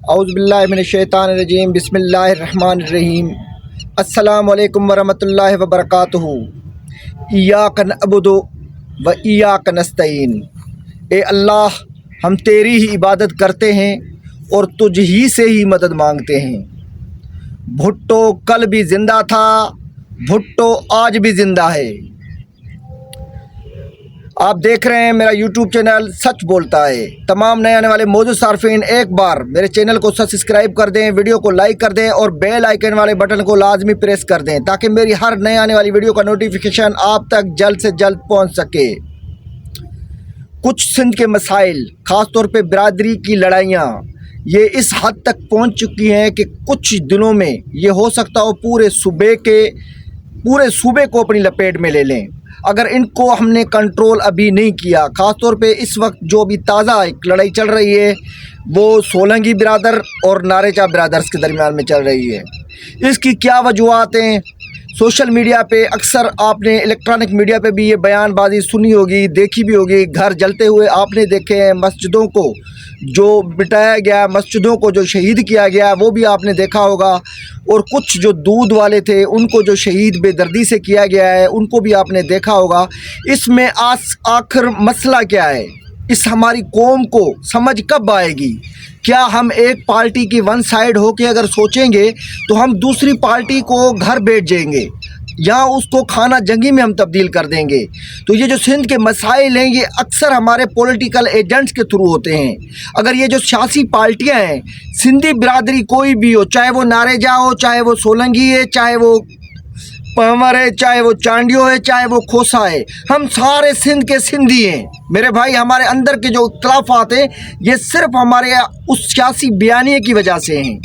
اعوذ باللہ من الشیطان الرجیم بسم اللہ الرحمن الرحیم السلام علیکم ورحمۃ اللہ وبرکاتہ۔ ایاک نعبد و ایاک نستعین۔ اے اللہ، ہم تیری ہی عبادت کرتے ہیں اور تجھ ہی سے ہی مدد مانگتے ہیں۔ بھٹو کل بھی زندہ تھا، بھٹو آج بھی زندہ ہے۔ آپ دیکھ رہے ہیں میرا یوٹیوب چینل سچ بولتا ہے۔ تمام نئے آنے والے موجود صارفین ایک بار میرے چینل کو سبسکرائب کر دیں، ویڈیو کو لائک کر دیں اور بیل آئیکن والے بٹن کو لازمی پریس کر دیں تاکہ میری ہر نئے آنے والی ویڈیو کا نوٹیفیکیشن آپ تک جلد سے جلد پہنچ سکے۔ کچھ سندھ کے مسائل، خاص طور پہ برادری کی لڑائیاں، یہ اس حد تک پہنچ چکی ہیں کہ کچھ دنوں میں یہ ہو سکتا ہو پورے صوبے کو اپنی لپیٹ میں لے لیں اگر ان کو ہم نے کنٹرول ابھی نہیں کیا۔ خاص طور پہ اس وقت جو بھی تازہ ایک لڑائی چل رہی ہے وہ سولنگی برادر اور ناریچا برادرز کے درمیان میں چل رہی ہے۔ اس کی کیا وجوہات ہیں؟ سوشل میڈیا پہ اکثر آپ نے الیکٹرانک میڈیا پہ بھی یہ بیان بازی سنی ہوگی، دیکھی بھی ہوگی۔ گھر جلتے ہوئے آپ نے دیکھے ہیں، مسجدوں کو جو بٹایا گیا، مسجدوں کو جو شہید کیا گیا وہ بھی آپ نے دیکھا ہوگا، اور کچھ جو دودھ والے تھے ان کو جو شہید بے دردی سے کیا گیا ہے ان کو بھی آپ نے دیکھا ہوگا۔ اس میں آخر مسئلہ کیا ہے؟ اس ہماری قوم کو سمجھ کب آئے گی؟ کیا ہم ایک پارٹی کی ون سائیڈ ہو کے اگر سوچیں گے تو ہم دوسری پارٹی کو گھر بیٹھ جائیں گے یا اس کو کھانا جنگی میں ہم تبدیل کر دیں گے؟ تو یہ جو سندھ کے مسائل ہیں یہ اکثر ہمارے پولیٹیکل ایجنٹس کے تھرو ہوتے ہیں۔ اگر یہ جو سیاسی پارٹیاں ہیں، سندھی برادری کوئی بھی ہو، چاہے وہ ناریجا ہو، چاہے وہ سولنگی ہے، چاہے وہ پامر ہے، چاہے وہ چانڈیو ہے، چاہے وہ کھوسا ہے، ہم سارے سندھ کے سندھی ہیں میرے بھائی۔ ہمارے اندر کے جو اختلافات ہیں یہ صرف ہمارے اس سیاسی بیانیے کی وجہ سے ہیں۔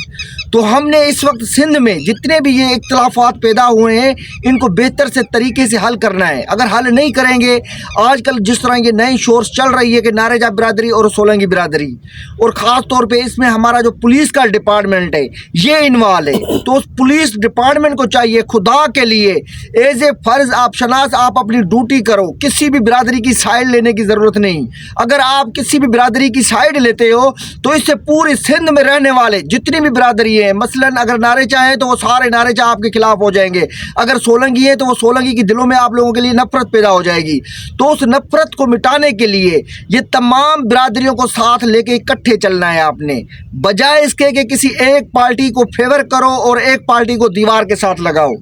تو ہم نے اس وقت سندھ میں جتنے بھی یہ اختلافات پیدا ہوئے ہیں ان کو بہتر سے طریقے سے حل کرنا ہے۔ اگر حل نہیں کریں گے، آج کل جس طرح یہ نئی شورش چل رہی ہے کہ ناریجا برادری اور سولنگی برادری، اور خاص طور پہ اس میں ہمارا جو پولیس کا ڈپارٹمنٹ ہے یہ انوالو ہے، تو اس پولیس ڈپارٹمنٹ کو چاہیے خدا کے لیے ایز اے فرض آپ شناس آپ اپنی ڈیوٹی کرو۔ کسی بھی برادری کی سائیڈ لینے کی ضرورت نہیں۔ اگر آپ کسی بھی برادری کی سائیڈ لیتے ہو تو اس سے پوری سندھ میں رہنے والے جتنی بھی برادری ہیں، مثلاً اگر ناریچا ہیں تو وہ سارے ناریچا آپ کے خلاف ہو جائیں گے، اگر سولنگی ہیں تو وہ سولنگی کی دلوں میں آپ لوگوں کے لیے نفرت پیدا ہو جائے گی۔ تو اس نفرت کو مٹانے کے لیے یہ تمام برادریوں کو ساتھ لے کے اکٹھے چلنا ہے آپ نے، بجائے اس کے کہ کسی ایک پارٹی کو فیور کرو اور ایک پارٹی کو دیوار کے ساتھ لگاؤ،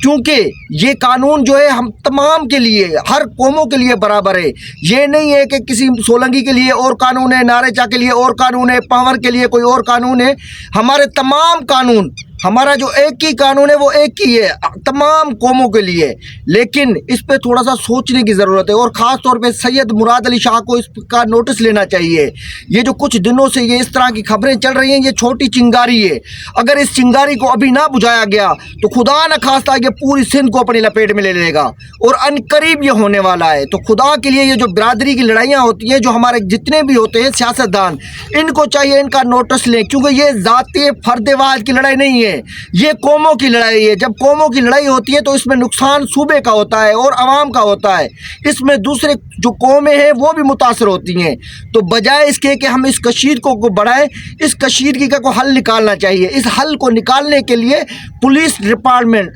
کیونکہ یہ قانون جو ہے ہم تمام کے لیے، ہر قوموں کے لیے برابر ہے۔ یہ نہیں ہے کہ کسی سولنگی کے لیے اور قانون ہے، ناریچا کے لیے اور قانون ہے، پاور کے لیے کوئی اور قانون ہے۔ ہمارے تمام قانون، ہمارا جو ایک ہی قانون ہے وہ ایک ہی ہے تمام قوموں کے لیے، لیکن اس پہ تھوڑا سا سوچنے کی ضرورت ہے، اور خاص طور پہ سید مراد علی شاہ کو اس کا نوٹس لینا چاہیے۔ یہ جو کچھ دنوں سے یہ اس طرح کی خبریں چل رہی ہیں یہ چھوٹی چنگاری ہے، اگر اس چنگاری کو ابھی نہ بجھایا گیا تو خدا نہ خواستہ یہ پوری سندھ کو اپنی لپیٹ میں لے لے گا، اور ان قریب یہ ہونے والا ہے۔ تو خدا کے لیے یہ جو برادری کی لڑائیاں ہوتی ہیں، جو ہمارے جتنے بھی ہوتے ہیں سیاستدان، ان کو چاہیے ان کا نوٹس لیں، کیونکہ یہ ذاتی فرد واحد کی لڑائی نہیں ہے، یہ قوموں کی لڑائی ہے۔ جب قوموں کی لڑائی ہوتی ہے تو اس میں نقصان صوبے کا ہوتا ہے اور عوام کا ہوتا ہے، اس میں دوسرے جو قومیں ہیں وہ بھی متاثر ہوتی ہیں۔ تو بجائے اس کے کہ ہم اس کشیدگی کو بڑھائیں، اس کشیدگی کا کوئی حل نکالنا چاہیے۔ اس حل کو نکالنے کے لیے پولیس ڈپارٹمنٹ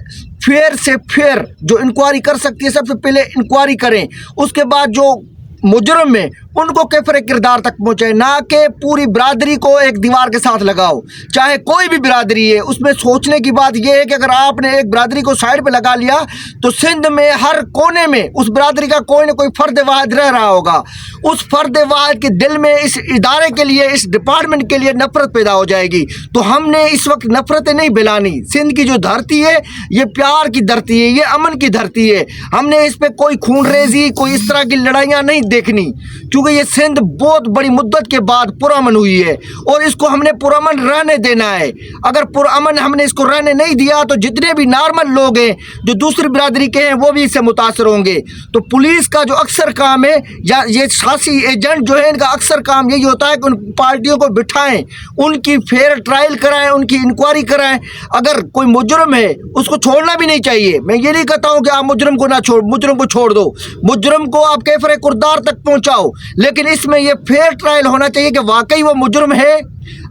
فیئر سے فیئر جو انکوائری کر سکتی ہے سب سے پہلے انکوائری کریں، اس کے بعد جو مجرم ہیں ان کو کیفر کردار تک پہنچے، نہ کہ پوری برادری کو ایک دیوار کے ساتھ لگاؤ۔ چاہے کوئی بھی برادری ہے، اس میں سوچنے کی بات یہ ہے کہ اگر آپ نے ایک برادری کو سائیڈ پہ لگا لیا تو سندھ میں ہر کونے میں اس برادری کا کوئی نہ کوئی فرد واحد رہ رہا ہوگا، اس فرد واحد کے دل میں اس ادارے کے لیے، اس ڈپارٹمنٹ کے لیے نفرت پیدا ہو جائے گی۔ تو ہم نے اس وقت نفرتیں نہیں بلانی۔ سندھ کی جو دھرتی ہے یہ پیار کی دھرتی ہے، یہ امن کی دھرتی ہے۔ ہم نے اس پہ کوئی خون ریزی، کوئی اس طرح کی لڑائیاں نہیں دیکھنی، کیونکہ یہ سندھ بہت بڑی مدت کے بعد پرامن ہوئی ہے اور اس کو ہم نے پرامن رہنے دینا ہے۔ اگر پرامن ہم نے اس کو رہنے نہیں دیا تو جتنے بھی نارمل لوگ ہیں جو دوسری برادری کے ہیں وہ بھی اس سے متاثر ہوں گے۔ تو پولیس کا جو اکثر کام ہے، یا یہ سیاسی ایجنٹ جو ہے ان کا اکثر کام یہی ہوتا ہے کہ ان پارٹیوں کو بٹھائیں، ان کی فیئر ٹرائل کرائیں، ان کی انکوائری کرائیں۔ اگر کوئی مجرم ہے اس کو چھوڑنا بھی نہیں چاہیے۔ میں یہ نہیں کہتا ہوں کہ آپ مجرم کو مجرم کو چھوڑ دو، مجرم کو آپ کیفر کردار تک پہنچاؤ، لیکن اس میں یہ فیئر ٹرائل ہونا چاہیے کہ واقعی وہ مجرم ہے